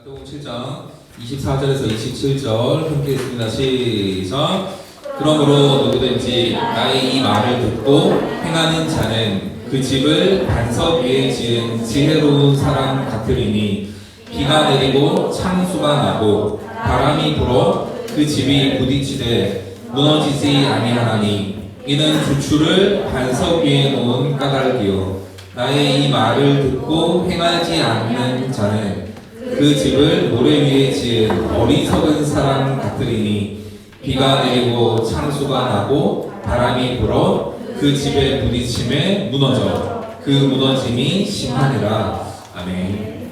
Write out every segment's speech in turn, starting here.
마태복음 7장 24절에서 27절 함께 읽습니다. 시작. 그러므로 누구든지 나의 이 말을 듣고 행하는 자는 그 집을 반석 위에 지은 지혜로운 사람 같으리니 비가 내리고 창수가 나고 바람이 불어 그 집이 부딪히되 무너지지 아니하나니 이는 주추를 반석 위에 놓은 까닭이요 나의 이 말을 듣고 행하지 않는 자는 그 집을 모래 위에 지은 어리석은 사람 같으리니 비가 내리고 창수가 나고 바람이 불어 그 집에 부딪힘에 무너져 그 무너짐이 심하니라. 아멘.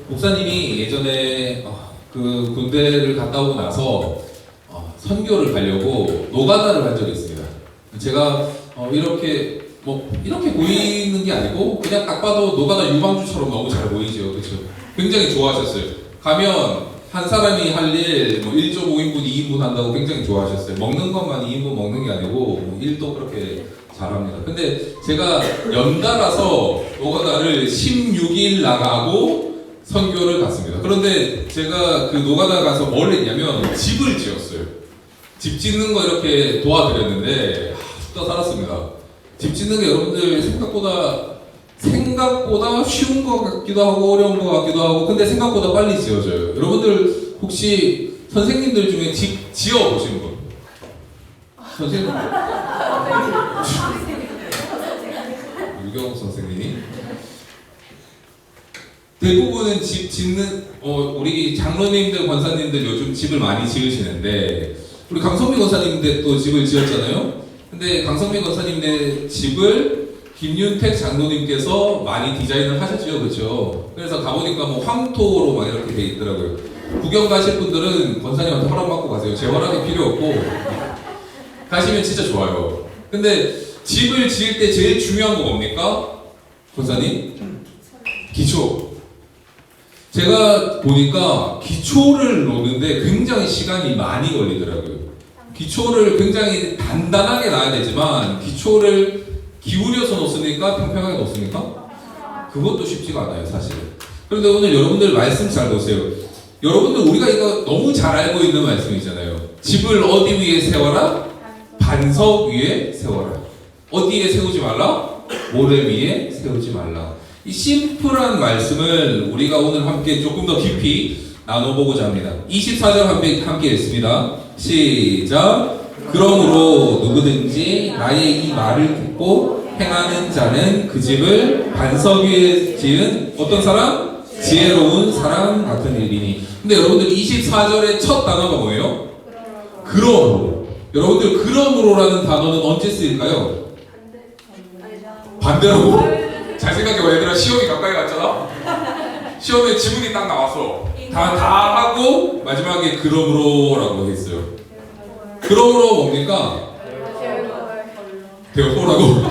목사님이 예전에 그 군대를 갔다 오고 나서 선교를 가려고 노가다를 한 적이 있습니다. 제가 이렇게 보이는 게 아니고 그냥 딱 봐도 노가다 유망주처럼 너무 잘 보이죠. 그렇죠? 굉장히 좋아하셨어요. 가면 한 사람이 할 일 1.5인분, 2인분 한다고 굉장히 좋아하셨어요. 먹는 것만 2인분 먹는 게 아니고 일도 그렇게 잘합니다. 근데 제가 연달아서 노가다를 16일 나가고 선교를 갔습니다. 그런데 제가 그 노가다 가서 뭘 했냐면 집을 지었어요. 집 짓는 거 이렇게 도와드렸는데 죽다 살았습니다. 집 짓는 게 여러분들 생각보다 쉬운 것 같기도 하고 어려운 것 같기도 하고 근데 생각보다 빨리 지어져요. 여러분들 혹시 선생님들 중에 집 지어보신 분? 선생님? 유경 선생님이? 대부분은 집 짓는 우리 장로님들, 권사님들 요즘 집을 많이 지으시는데 우리 강성미 권사님인데 또 집을 지었잖아요. 근데 강성미 권사님네 집을 김윤택 장로님께서 많이 디자인을 하셨죠, 그렇죠? 그래서 가보니까 황토로 막 이렇게 돼 있더라고요. 구경 가실 분들은 권사님한테 허락 받고 가세요. 제 허락이 필요 없고 가시면 진짜 좋아요. 근데 집을 지을 때 제일 중요한 거 뭡니까? 권사님? 기초. 제가 보니까 기초를 놓는데 굉장히 시간이 많이 걸리더라고요. 기초를 굉장히 단단하게 놔야 되지만 기초를 기울여서 놓습니까? 평평하게 놓습니까? 그것도 쉽지가 않아요, 사실. 그런데 오늘 여러분들 말씀 잘 보세요. 여러분들 우리가 이거 너무 잘 알고 있는 말씀이잖아요. 집을 어디 위에 세워라? 반석 위에 세워라. 어디에 세우지 말라? 모래 위에 세우지 말라. 이 심플한 말씀을 우리가 오늘 함께 조금 더 깊이 나눠보고자 합니다. 24절 함께 읽습니다. 시작. 그러므로 누구든지 나의 이 말을 듣고 행하는 자는 그 집을 반석 위에 지은 어떤 사람? 지혜로운 사람 같은 일이니. 근데 여러분들 24절의 첫 단어가 뭐예요? 그러므로. 여러분들 그러므로라는 단어는 언제 쓰일까요? 반대라고? 잘 생각해봐 얘들아. 시험이 가까이 갔잖아? 시험에 지문이 딱 나왔어. 다 하고 마지막에 그러므로라고 했어요. 그러므로 뭡니까? 대어보라고?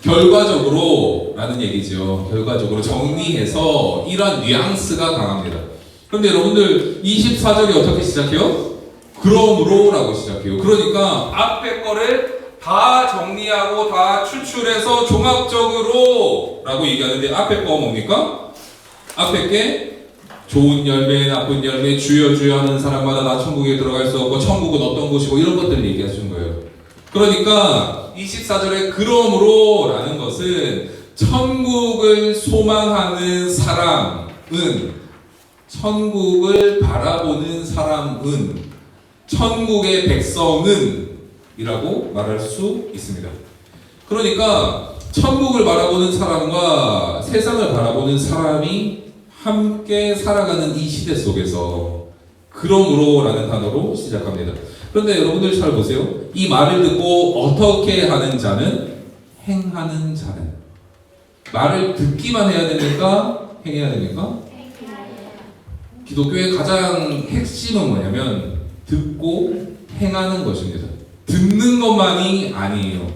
결과적으로 라는 얘기죠. 결과적으로 정리해서 이런 뉘앙스가 강합니다. 그런데 여러분들 24절이 어떻게 시작해요? 그러므로 라고 시작해요. 그러니까 앞에 거를 다 정리하고 다 추출해서 종합적으로 라고 얘기하는데 앞에 거 뭡니까? 앞에 게 좋은 열매, 나쁜 열매, 주여 주여 하는 사람마다 나 천국에 들어갈 수 없고 천국은 어떤 곳이고 이런 것들을 얘기하신 거예요. 그러니까 24절에 그러므로 라는 것은 천국을 소망하는 사람은 천국을 바라보는 사람은 천국의 백성은 이라고 말할 수 있습니다. 그러니까 천국을 바라보는 사람과 세상을 바라보는 사람이 함께 살아가는 이 시대 속에서 그러므로 라는 단어로 시작합니다. 그런데 여러분들 잘 보세요. 이 말을 듣고 어떻게 하는 자는 행하는 자는 말을 듣기만 해야 됩니까? 행해야 됩니까? 기독교의 가장 핵심은 뭐냐면 듣고 행하는 것입니다. 듣는 것만이 아니에요.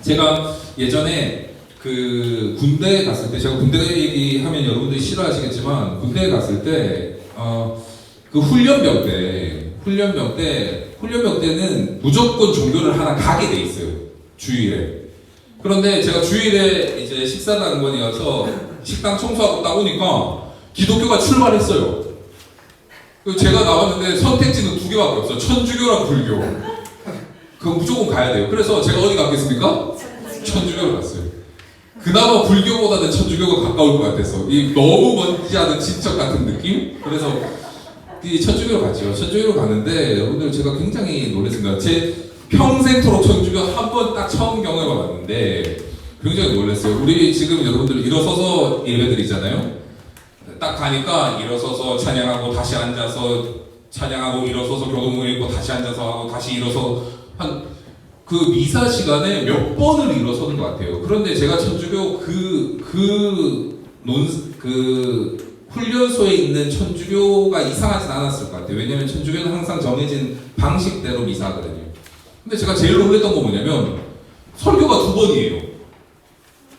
제가 예전에 그 군대에 갔을 때, 제가 군대 얘기하면 여러분들이 싫어하시겠지만 군대에 갔을 때 그 훈련병 때는 무조건 종교를 하나 가게 돼 있어요. 주일에. 그런데 제가 주일에 이제 식사당번이어서 식당 청소하고 딱 오니까 기독교가 출발했어요. 제가 나왔는데 선택지는 2개밖에 없어요. 천주교랑 불교. 그건 무조건 가야 돼요. 그래서 제가 어디 갔겠습니까? 천주교를 갔어요. 그나마 불교보다는 천주교가 가까울 것 같아서 이 너무 먼지 않은 친척 같은 느낌? 그래서 이 천주교로 갔죠. 천주교로 갔는데 오늘 제가 굉장히 놀랐습니다. 제 평생토록 천주교 한 번 딱 처음 경험해봤는데 굉장히 놀랐어요. 우리 지금 여러분들 일어서서 예배드리잖아요. 딱 가니까 일어서서 찬양하고 다시 앉아서 찬양하고 일어서서 교동문 읽고 다시 앉아서 하고 다시 일어서 한 그 미사 시간에 몇 번을 일어서는 것 같아요. 그런데 제가 천주교 그 훈련소에 있는 천주교가 이상하진 않았을 것 같아요. 왜냐면 천주교는 항상 정해진 방식대로 미사하거든요. 근데 제가 제일 놀랐던 건 뭐냐면 설교가 2번이에요.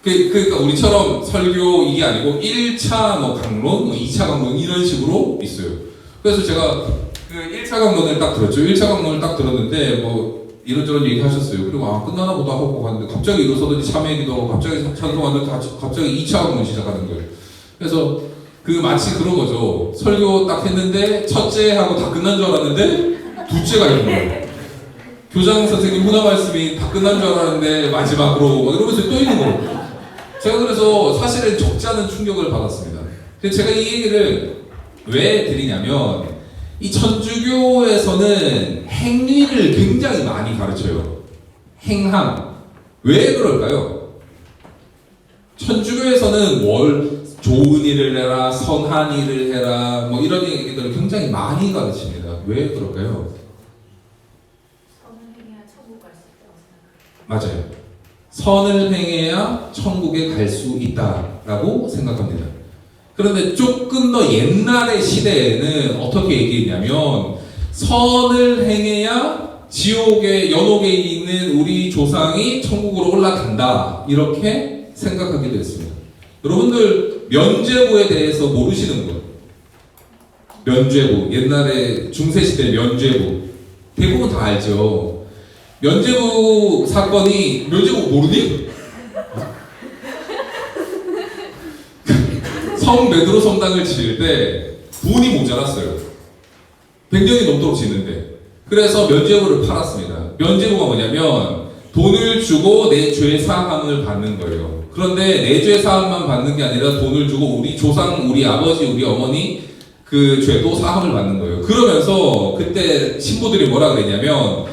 그러니까 우리처럼 설교 이게 아니고 1차 뭐 강론, 뭐 2차 강론 이런 식으로 있어요. 그래서 제가 그 1차 강론을 딱 들었죠. 1차 강론을 딱 들었는데 뭐 이런저런 얘기 하셨어요. 그리고 가끝나나 보다 하고 갔는데 갑자기 일어서더니 참회기도 하고 갑자기 찬송하는데 갑자기 2차 강론 시작하는 거예요. 그래서 그 마치 그런 거죠. 설교 딱 했는데 첫째 하고 다 끝난 줄 알았는데 둘째가 있는 거예요. 교장 선생님 훈화 말씀이 다 끝난 줄 알았는데 마지막으로 이러면서 또 있는 거예요. 제가 그래서 사실은 적지 않은 충격을 받았습니다. 제가 이 얘기를 왜 드리냐면 이 천주교에서는 행위를 굉장히 많이 가르쳐요. 행함. 왜 그럴까요? 천주교에서는 좋은 일을 해라, 선한 일을 해라, 뭐 이런 얘기들을 굉장히 많이 가르칩니다. 왜 그럴까요? 선을 행해야 천국 갈 수 있다고 생각합니다. 맞아요. 선을 행해야 천국에 갈 수 있다라고 생각합니다. 그런데 조금 더 옛날의 시대에는 어떻게 얘기했냐면 선을 행해야 지옥에 연옥에 있는 우리 조상이 천국으로 올라간다 이렇게 생각하기도 했습니다. 여러분들 면죄부에 대해서 모르시는 분? 면죄부, 옛날에 중세시대 면죄부 대부분 다 알죠. 면죄부 사건이 면죄부 모르니? 성 베드로 성당을 지을 때 돈이 모자랐어요. 100년이 넘도록 짓는데. 그래서 면죄부를 팔았습니다. 면죄부가 뭐냐면 돈을 주고 내 죄 사함을 받는 거예요. 그런데 내 죄 사함만 받는 게 아니라 돈을 주고 우리 조상, 우리 아버지, 우리 어머니 그 죄도 사함을 받는 거예요. 그러면서 그때 신부들이 뭐라 그랬냐면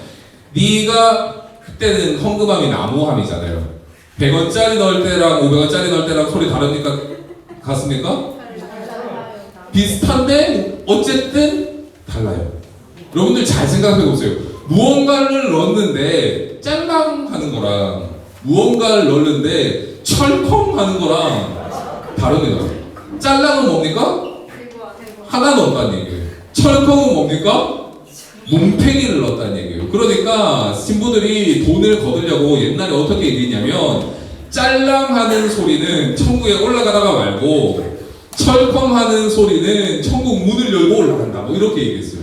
네가 그때는 헌금함이 나무함이잖아요. 100원짜리 넣을 때랑 500원짜리 넣을 때랑 소리 다릅니까? 같습니까? 비슷한데 어쨌든 달라요. 여러분들 잘 생각해 보세요. 무언가를 넣었는데 짤랑 하는 거랑 무언가를 넣었는데 철컹 하는 거랑 다릅니다. 짤랑은 뭡니까? 하나 넣었다는 얘기예요. 철컹은 뭡니까? 뭉탱이를 넣었다는 얘기예요. 그러니까 신부들이 돈을 거두려고 옛날에 어떻게 얘기했냐면 짤랑하는 소리는 천국에 올라가다가 말고 철컹하는 소리는 천국 문을 열고 올라간다. 뭐 이렇게 얘기했어요.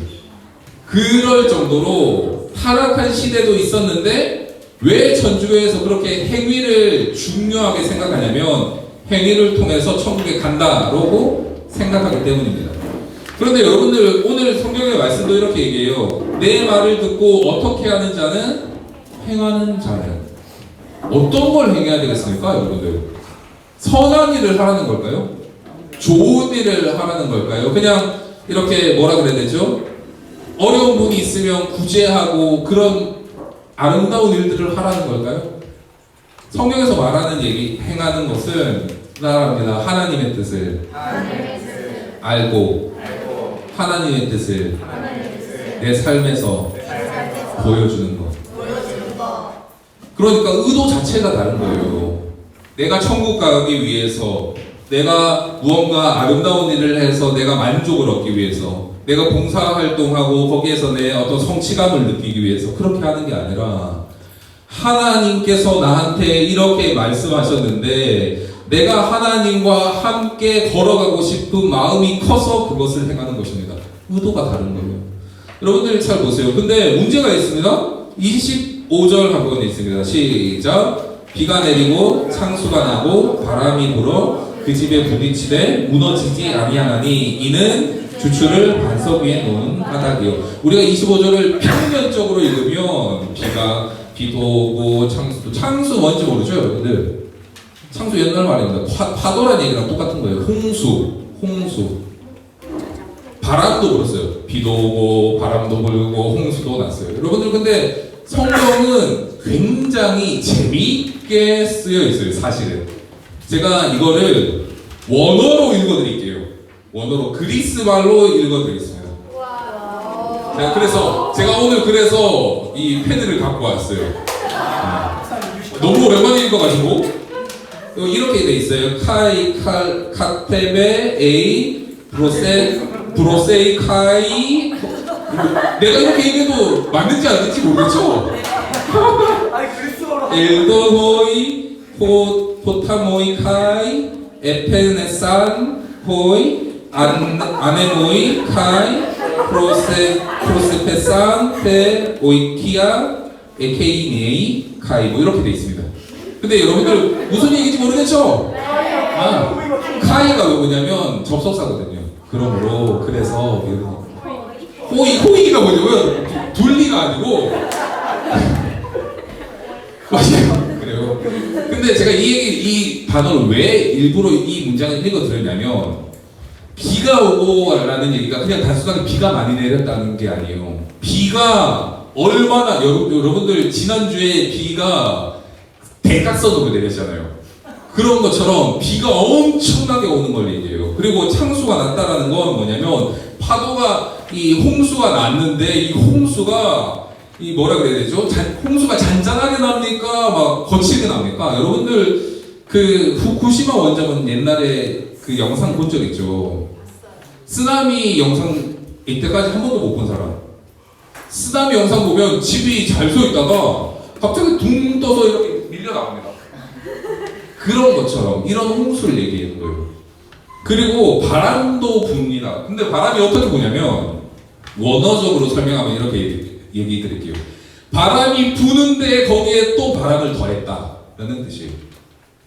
그럴 정도로 타락한 시대도 있었는데 왜 천주교에서 그렇게 행위를 중요하게 생각하냐면 행위를 통해서 천국에 간다라고 생각하기 때문입니다. 그런데 여러분들 오늘 성경의 말씀도 이렇게 얘기해요. 내 말을 듣고 어떻게 하는 자는 행하는 자는 어떤 걸 행해야 되겠습니까, 여러분들? 선한 일을 하라는 걸까요? 좋은 일을 하라는 걸까요? 그냥 이렇게 뭐라 그래야 되죠? 어려운 분이 있으면 구제하고 그런 아름다운 일들을 하라는 걸까요? 성경에서 말하는 얘기, 행하는 것은 나랍니다. 하나님의 뜻을 알고 하나님의 뜻을 내 삶에서 보여주는 것. 그러니까 의도 자체가 다른 거예요. 내가 천국 가기 위해서, 내가 무언가 아름다운 일을 해서 내가 만족을 얻기 위해서, 내가 봉사활동하고 거기에서 내 어떤 성취감을 느끼기 위해서 그렇게 하는 게 아니라 하나님께서 나한테 이렇게 말씀하셨는데 내가 하나님과 함께 걸어가고 싶은 마음이 커서 그것을 행하는 것입니다. 의도가 다른 거예요. 여러분들 잘 보세요. 근데 문제가 있습니다. 25절 한번 있습니다. 시작. 비가 내리고 창수가 나고 바람이 불어 그 집에 부딪히되 무너지지 아니하나니 이는 주추를 반석 위에 놓은 까닭이요. 우리가 25절을 평면적으로 읽으면 비도 오고 창수 뭔지 모르죠 여러분들? 창수 옛날 말입니다. 파도란 얘기랑 똑같은 거예요. 홍수. 바람도 불었어요. 비도 오고 바람도 불고 홍수도 났어요. 여러분들 근데 성경은 굉장히 재미있게 쓰여 있어요. 사실은 제가 이거를 원어로 읽어드릴게요. 원어로 그리스 말로 읽어드리겠습니다. 자, 그래서 제가 오늘 그래서 이 패드를 갖고 왔어요. 너무 오랜만에 읽어가지고 이렇게 돼 있어요. 카테베 에이 브로세이카이. 내가 이렇게 얘기해도 맞는지 안 맞는지 모르겠죠? 엘도호이 포타모이카이 에페네산 호이 아네모이 카이 프로세페산 테 오이키아 에케이네이 카이 뭐 이렇게 돼 있습니다. 근데 여러분들 무슨 얘기인지 모르겠죠? 카이가 왜 뭐냐면 접속사거든요. 그러므로 그래서 호이가 뭐냐면 둘리가 아니고 그래요. 근데 제가 이 단어를 왜 일부러 이 문장을 읽어드렸냐면 비가 오고 라는 얘기가 그냥 단순하게 비가 많이 내렸다는 게 아니에요. 비가 얼마나 여러분들 지난주에 비가 대각선으로 내렸잖아요. 그런 것처럼 비가 엄청나게 오는 걸 얘기해요. 그리고 창수가 났다라는 건 뭐냐면 파도가 이 홍수가 났는데 이 홍수가 이 뭐라 그래야 되죠? 홍수가 잔잔하게 납니까? 막 거칠게 납니까? 여러분들 그 후쿠시마 원자는 옛날에 그 영상 본 적 있죠? 쓰나미 영상 이때까지 한 번도 못 본 사람. 쓰나미 영상 보면 집이 잘 서 있다가 갑자기 둥 떠서 이렇게 밀려 나옵니다. 그런 것처럼 이런 홍수를 얘기하는 거예요. 그리고 바람도 붑니다. 근데 바람이 어떻게 부냐면 원어적으로 설명하면 이렇게 얘기 드릴게요. 바람이 부는데 거기에 또 바람을 더했다라는 뜻이에요.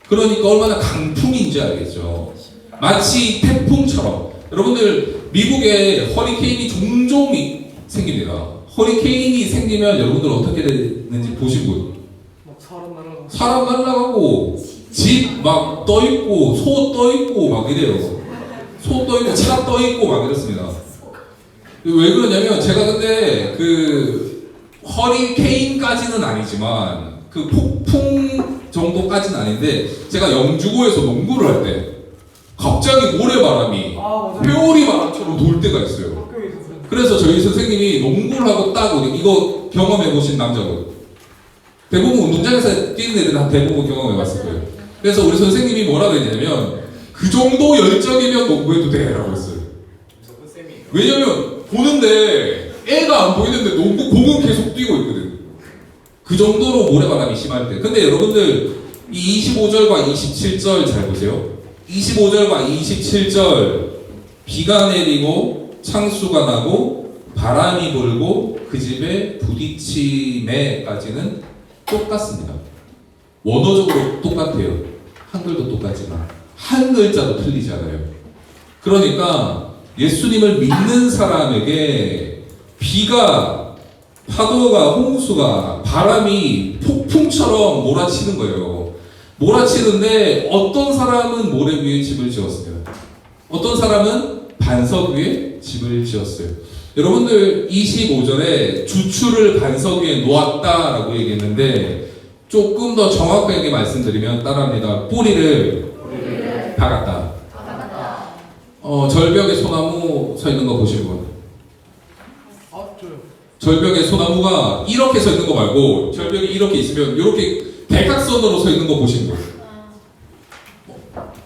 그러니까 얼마나 강풍인지 알겠죠. 마치 태풍처럼. 여러분들 미국에 허리케인이 종종 생깁니다. 허리케인이 생기면 여러분들 어떻게 되는지 보시고 사람 날아가고 집 막 떠있고 소 떠있고 막 이래요. 소 떠있고 차 떠있고 막 이렇습니다. 왜 그러냐면 제가 근데 그 허리케인까지는 아니지만 그 폭풍 정도까지는 아닌데 제가 영주고에서 농구를 할 때 갑자기 모래바람이 회오리 바람처럼 돌 때가 있어요. 그래서 저희 선생님이 농구를 하고 딱 이거 경험해보신 남자분 대부분 운동장에서 뛰는 애들은 대부분 경험해봤을 거예요. 그래서 우리 선생님이 뭐라고 했냐면 그 정도 열정이면 농구해도 돼 라고 했어요. 왜냐면 보는데 애가 안 보이는데 농구 공은 계속 뛰고 있거든. 그 정도로 모래바람이 심할 때. 근데 여러분들 이 25절과 27절 잘 보세요. 25절과 27절 비가 내리고 창수가 나고 바람이 불고 그 집에 부딪힘에까지는 똑같습니다. 원어적으로 똑같아요. 한글도 똑같지만 한 글자도 틀리지 않아요. 그러니까 예수님을 믿는 사람에게 비가, 파도가, 홍수가, 바람이 폭풍처럼 몰아치는 거예요. 몰아치는데 어떤 사람은 모래 위에 집을 지었습니다. 어떤 사람은 반석 위에 집을 지었어요. 여러분들 25절에 주추를 반석 위에 놓았다라고 얘기했는데 조금 더 정확하게 말씀드리면 따라합니다. 뿌리를 박았다. 절벽에 소나무 서 있는 거 보실 분? 절벽에 소나무가 이렇게 서 있는 거 말고 절벽이 이렇게 있으면 이렇게 대각선으로 서 있는 거 보신 분?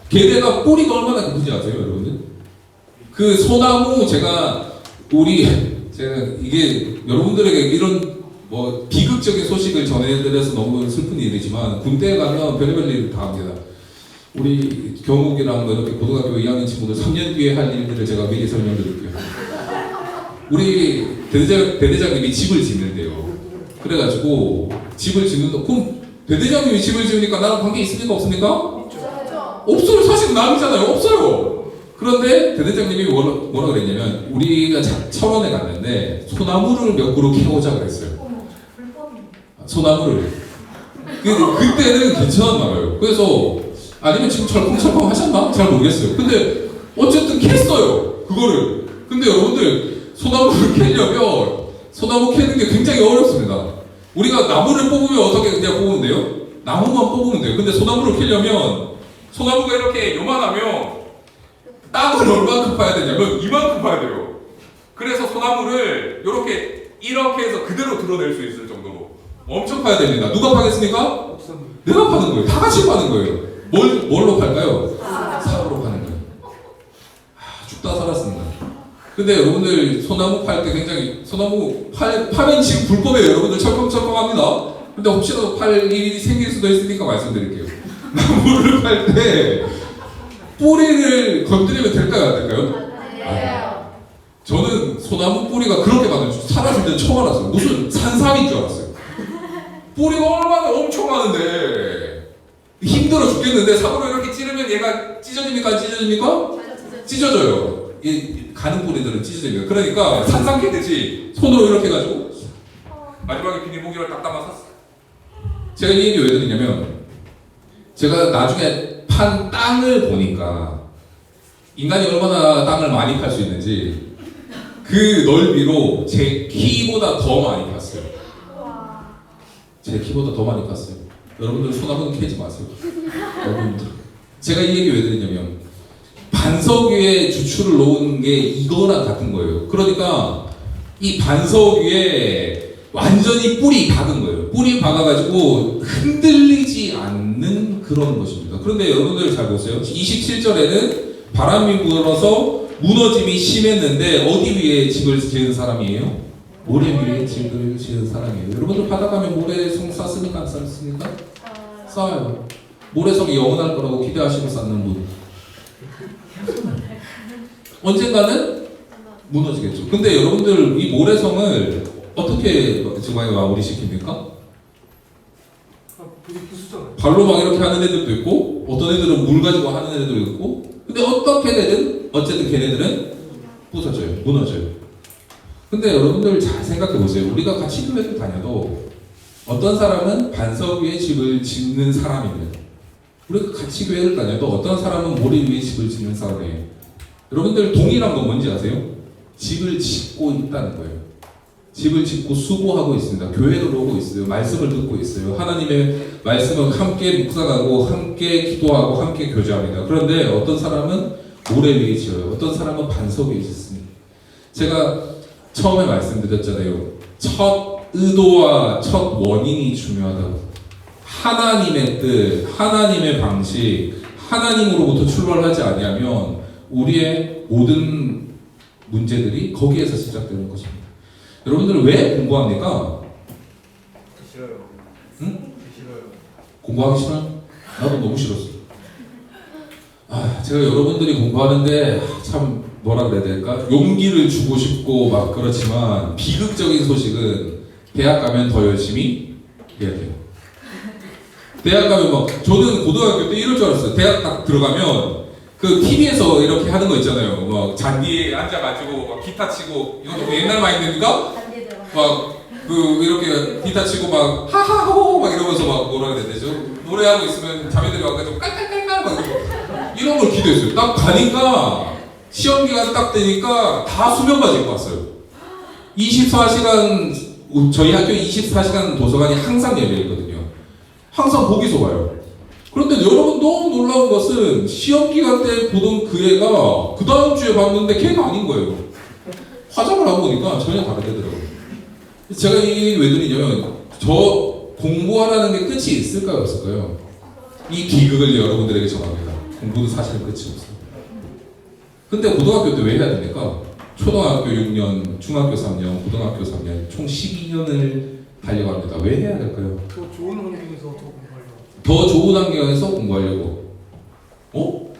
게다가 뿌리가 얼마나 깊은지 아세요, 여러분들? 그 소나무 제가 이게 여러분들에게 이런 뭐 비극적인 소식을 전해드려서 너무 슬픈 일이지만 군대에 가면 별의별 일을 다 합니다. 우리 경욱이랑 뭐 이렇게 고등학교 2학년 친구들 3년 뒤에 할 일들을 제가 미리 설명드릴게요. 우리 대대장님이 집을 짓는데요. 그래가지고 집을 짓는다. 그럼 대대장님이 집을 지으니까 나랑 관계 있습니까? 없습니까? 없어요. 사실 남이잖아요. 없어요. 그런데 대대장님이 뭐라 그랬냐면 우리가 철원에 갔는데 소나무를 몇 그루 캐오자 그랬어요. 어머, 불법이네. 소나무를. 그때는 괜찮았나 봐요. 그래서 아니면 지금 철컹철컹 하셨나? 잘 모르겠어요. 근데 어쨌든 캤어요. 그거를. 근데 여러분들 소나무를 캐려면 소나무 캐는 게 굉장히 어렵습니다. 우리가 나무를 뽑으면 어떻게 그냥 뽑으면 돼요? 나무만 뽑으면 돼요. 근데 소나무를 캐려면 소나무가 이렇게 요만하면 땅을 얼마큼 파야 되냐면 이만큼 파야 돼요. 그래서 소나무를 이렇게 해서 그대로 드러낼 수 있을 정도로 엄청 파야 됩니다. 누가 파겠습니까? 내가 파는 거예요. 다 같이 파는 거예요. 뭘로 팔까요? 사고로 파는 거예요. 죽다 살았습니다. 근데 여러분들 소나무 팔 때 굉장히 소나무 파면 지금 불법이에요. 여러분들 철컹철컹합니다. 근데 혹시라도 팔 일이 생길 수도 있으니까 말씀드릴게요. 나무를 팔 때 뿌리를 건드리면 될까요? 안 될까요? 네. 저는 소나무 뿌리가 그렇게 많은 줄 살았을 때 처음 알았어요. 무슨 산삼인 줄 알았어요. 뿌리가 얼마나 엄청 많은데 힘들어 죽겠는데 사고로 이렇게 찌르면 얘가 찢어집니까? 안 찢어집니까? 찢어져요. 이 가는 뿌리들은 찢어집니다. 그러니까 산삼 캐듯이 손으로 이렇게 해가지고 마지막에 비닐봉지를 딱 담아서 제가 이 얘기 왜 드리냐면 제가 나중에 판 땅을 보니까 인간이 얼마나 땅을 많이 팔 수 있는지 그 넓이로 제 키보다 더 많이 팠어요. 제 키보다 더 많이 팠어요. 여러분들 소나무는 캐지 마세요. 여러분들 제가 이 얘기 왜 드리냐면 반석 위에 주추를 놓은 게 이거랑 같은 거예요. 그러니까 이 반석 위에 완전히 뿌리 박은 거예요. 뿌리 박아가지고 흔들리지 않는 그런 것입니다. 그런데 여러분들 잘 보세요. 27절에는 바람이 불어서 무너짐이 심했는데 어디 위에 집을 지은 사람이에요? 모래 위에 집을 지은 사람이에요. 여러분들 바다 가면 모래성 쌓습니까? 안 쌓습니까? 쌓아요. 모래성이 영원할 거라고 기대하시고 쌓는 분. 언젠가는 무너지겠죠. 근데 여러분들 이 모래성을 어떻게 지금 마무리시킵니까? 발로 막 이렇게 하는 애들도 있고 어떤 애들은 물 가지고 하는 애들도 있고 근데 어떻게 되든 어쨌든 걔네들은 부서져요. 무너져요. 근데 여러분들 잘 생각해 보세요. 우리가 같이 교회를 다녀도 어떤 사람은 반석 위에 집을 짓는 사람입니다. 우리가 같이 교회를 다녀도 어떤 사람은 모래 위에 집을 짓는 사람이에요. 여러분들 동일한 건 뭔지 아세요? 집을 짓고 있다는 거예요. 집을 짓고 수고하고 있습니다. 교회를 오고 있어요. 말씀을 듣고 있어요. 하나님의 말씀을 함께 묵상하고 함께 기도하고 함께 교제합니다. 그런데 어떤 사람은 모래 위에 지어요. 어떤 사람은 반석 위에 짓습니다. 제가 처음에 말씀드렸잖아요. 첫 의도와 첫 원인이 중요하다고. 하나님의 뜻, 하나님의 방식, 하나님으로부터 출발하지 아니하면 우리의 모든 문제들이 거기에서 시작되는 것입니다. 여러분들은 왜 공부합니까? 싫어요. 응? 싫어요. 공부하기 싫어요? 나도 너무 싫었어. 제가 여러분들이 공부하는데 참 뭐라 그래야 될까? 용기를 주고 싶고 막 그렇지만 비극적인 소식은 대학 가면 더 열심히 해야 돼요. 대학 가면 막 저는 고등학교 때 이럴 줄 알았어요. 대학 딱 들어가면 그 TV에서 이렇게 하는 거 있잖아요. 막 잔디에 앉아가지고 막 기타 치고 이것도 옛날 마인드입니까? 막 그 이렇게 기타 치고 막 하하호 막 이러면서 막 뭐라 그래야 되죠? 노래하고 있으면 자매들이 와가지고 깔깔깔깔 막 이러고 이런 걸 기대했어요. 딱 가니까 시험 기간 딱 되니까 다 수면바지 입고 왔어요. 24시간 저희 학교 24시간 도서관이 항상 열려 있거든요. 항상 거기서 봐요. 그런데 여러분 너무 놀라운 것은 시험 기간 때 보던 그 애가 그 다음 주에 봤는데 걔가 아닌 거예요. 화장을 하고 보니까 전혀 다르더라고요. 제가 이 얘기 왜 드리냐면 저 공부하라는 게 끝이 있을까요? 없을까요? 이 비극을 여러분들에게 전합니다. 공부는 사실 끝이 없어요. 근데 고등학교 때 왜 해야 됩니까? 초등학교 6년, 중학교 3년, 고등학교 3년 총 12년을 달려갑니다. 왜 해야 될까요? 더 좋은 환경에서 더 공부하려고. 더 좋은 환경에서 공부하려고. 어?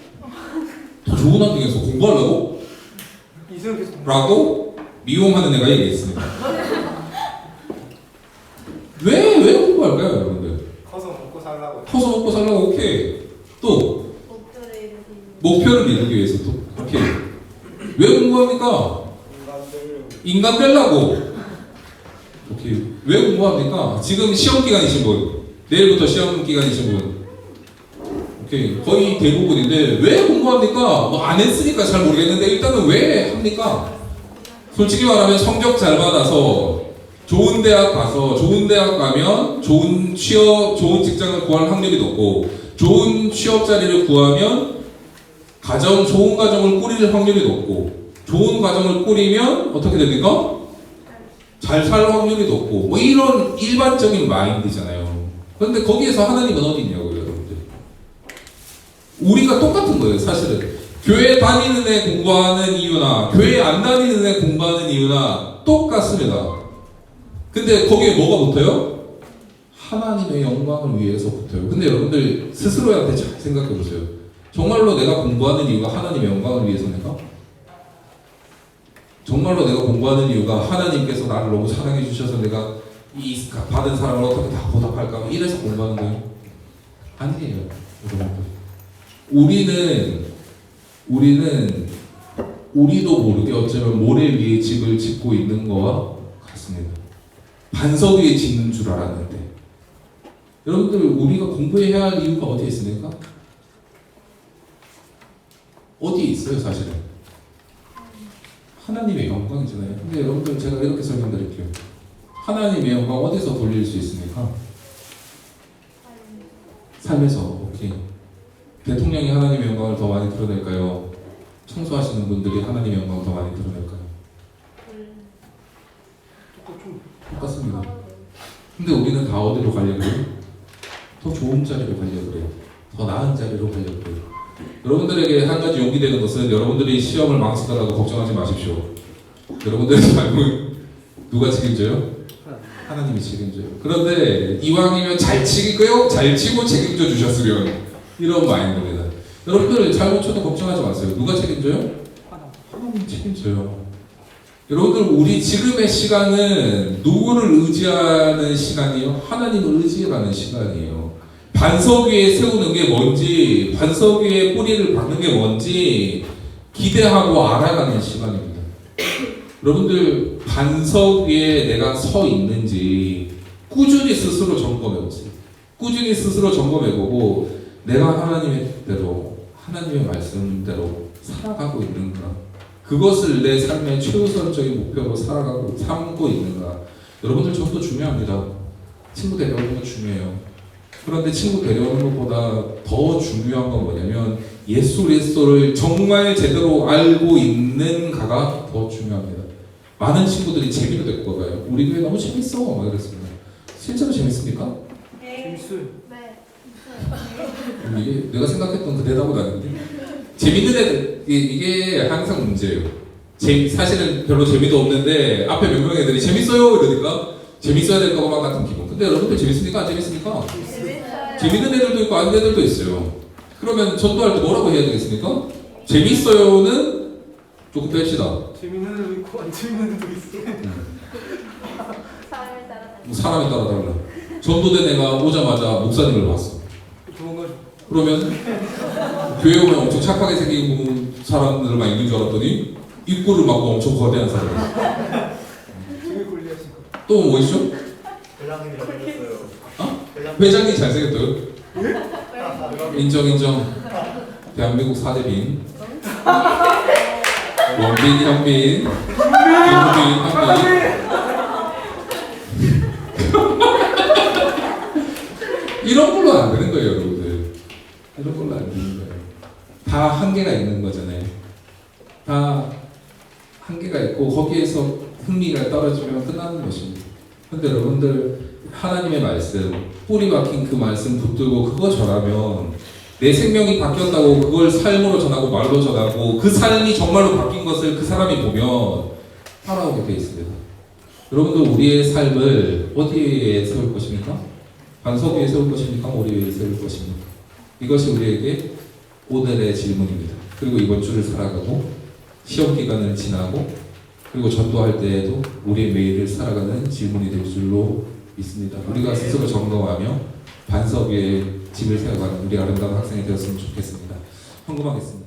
더 좋은 환경에서 공부하려고? 이승 계속 라고 미용하는 애가 얘기했습니다. 왜 공부할까요, 여러분들? 커서 먹고 살라고. 커서 먹고 살라고. 오케이. 또 목표를 이루기 목표를 이루기 위해서 또 이렇게 왜 공부합니까? 인간 되려고. 오케이. 왜 공부합니까? 지금 시험 기간이신 분, 내일부터 시험 기간이신 분, 오케이. 거의 대부분인데 왜 공부합니까? 뭐 안 했으니까 잘 모르겠는데 일단은 왜 합니까? 솔직히 말하면 성적 잘 받아서 좋은 대학 가서 좋은 대학 가면 좋은 취업, 좋은 직장을 구할 확률이 높고 좋은 취업 자리를 구하면 좋은 가정을 꾸릴 확률이 높고 좋은 가정을 꾸리면 어떻게 됩니까? 잘 살 확률이 높고 뭐 이런 일반적인 마인드잖아요. 그런데 거기에서 하나님은 어디 있냐고요, 여러분들. 우리가 똑같은 거예요, 사실은. 교회 다니는 애 공부하는 이유나 교회 안 다니는 애 공부하는 이유나 똑같습니다. 근데 거기에 뭐가 붙어요? 하나님의 영광을 위해서 붙어요. 근데 여러분들 스스로한테 잘 생각해 보세요. 정말로 내가 공부하는 이유가 하나님의 영광을 위해서인가? 정말로 내가 공부하는 이유가 하나님께서 나를 너무 사랑해 주셔서 내가 이 받은 사랑을 어떻게 다 보답할까? 이래서 공부하는 거예요? 아니에요, 여러분들. 우리도 모르게 어쩌면 모래 위에 집을 짓고 있는 거와 같습니다. 반석 위에 짓는 줄 알았는데. 여러분들, 우리가 공부해야 할 이유가 어디에 있습니까? 어디에 있어요, 사실은? 하나님의 영광이잖아요. 근데 여러분들, 제가 이렇게 설명드릴게요. 하나님의 영광 어디서 돌릴 수 있습니까? 삶에서. 오케이. 대통령이 하나님의 영광을 더 많이 드러낼까요? 청소하시는 분들이 하나님의 영광을 더 많이 드러낼까요? 똑같습니다. 근데 우리는 다 어디로 가려고 해요? 더 좋은 자리로 가려고 해요. 더 나은 자리로 가려고 해요. 여러분들에게 한 가지 용기 되는 것은 여러분들이 시험을 망치더라도 걱정하지 마십시오. 여러분들의 삶은 누가 책임져요? 하나님이 책임져요. 그런데 이왕이면 잘 치고요, 잘 치고 책임져 주셨으면 이런 마인드입니다. 여러분들 잘못 쳐도 걱정하지 마세요. 누가 책임져요? 하나님이 책임져요. 여러분들, 우리 지금의 시간은 누구를 의지하는 시간이에요? 하나님을 의지하는 시간이에요. 반석 위에 세우는 게 뭔지, 반석 위에 뿌리를 박는 게 뭔지 기대하고 알아가는 시간입니다. 여러분들, 반석 위에 내가 서 있는지 꾸준히 스스로 점검해보세요. 꾸준히 스스로 점검해보고 내가 하나님의 뜻대로, 하나님의 말씀대로 살아가고 있는가? 그것을 내 삶의 최우선적인 목표로 삼고 있는가? 여러분들 전부 중요합니다. 친구 데려오는 거 중요해요. 그런데 친구 데려오는 것보다 더 중요한 건 뭐냐면 예수 그리스도를 정말 제대로 알고 있는가가 더 중요합니다. 많은 친구들이 재미로 데리고 가요. 우리 교회 너무 재밌어 막 이랬습니다. 실제로 재밌습니까? 재밌어요. 네. 이게 내가 생각했던 그 대답은 아닌데 재밌는 애들 이게 항상 문제예요. 사실은 별로 재미도 없는데 앞에 몇 명 애들이 재밌어요 이러니까 재밌어야 될 것만 같은 기분. 근데 여러분들 재밌습니까? 안 재밌습니까? 재밌어요. 재밌는 애들도 있고 안 되는 애들도 있어요. 그러면 전도할 때 뭐라고 해야 되겠습니까? 재밌어요는 조금 뺍시다. 재밌는 애도 있고 안 재밌는 애도 있어. 사람에 따라 다르 뭐 사람에 따라 달라. 전도된 애가 오자마자 목사님을 봤어. 도망가죠. 그러면 교회 오면 엄청 착하게 생긴 사람들만 있는 줄 알았더니 입구를 막고 엄청 거대한 사람. 재미 꼴리하시고. 또 뭐 있죠? 회장님이 잘생겼어요. 어? 회장이 잘생겼어요. 인정. 대한민국 사대빈. 원빈, 현빈, 현빈. 이런 걸로 안 되는 거예요, 여러분들. 이런 걸로 안 되는 거예요. 다 한계가 있는 거잖아요. 다 한계가 있고 거기에서 흥미가 떨어지면 끝나는 것입니다. 근데 여러분들, 하나님의 말씀, 뿌리 박힌 그 말씀 붙들고 그거 전하면 내 생명이 바뀌었다고 그걸 삶으로 전하고 말로 전하고 그 삶이 정말로 바뀐 것을 그 사람이 보면 따라오게 돼 있습니다. 여러분들, 우리의 삶을 어디에 세울 것입니까? 반석 위에 세울 것입니까? 모래 위에 세울 것입니까? 이것이 우리에게 오늘의 질문입니다. 그리고 이번 주를 살아가고 시험 기간을 지나고 그리고 전도할 때에도 우리의 매일을 살아가는 질문이 될 줄로 믿습니다. 우리가 스스로 점검하며 반석 위에 집을 세워가는 우리 아름다운 학생이 되었으면 좋겠습니다. 헌금하겠습니다.